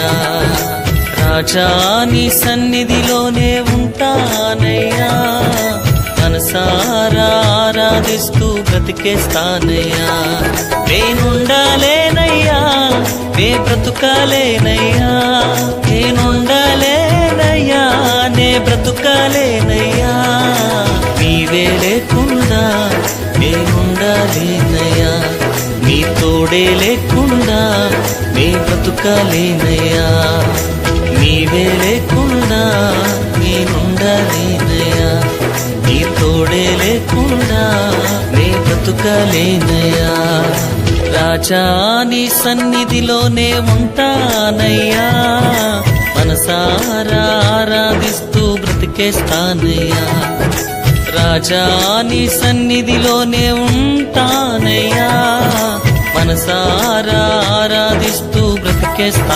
ఉంటానయ్యా. రాజా నీ సన్నిధిలోనే ఉంటానయ్యా, మనసారా ఆరాధిస్తూ బ్రతికేస్తానయ్యా. నేనుండాలేనయ్యా, నే బ్రతుకాలేనయ్యా, నేనుండాలేనయ్యా, నే బ్రతుకాలేనయ్యా. నీవే లేకుండా నేనుండాలేనయ్యా, నీ తోడే లేకుండా నే బ్రతుకాలేనయ్యా. నీవే లేకుండా నేనుండాలేనయ్యా, నీ తోడే లేకుండా నే బ్రతుకాలేనయ్యా. రాజా నీ సన్నిధిలోనే ఉంటానయ్యా, మనసారా ఆరాధిస్తూ బ్రతికేస్తానయ్యా. రాజా నీ సన్నిధిలోనే ఉంటానయ్యా, మనసారా ఆరాధిస్తూ బ్రతికేస్తా.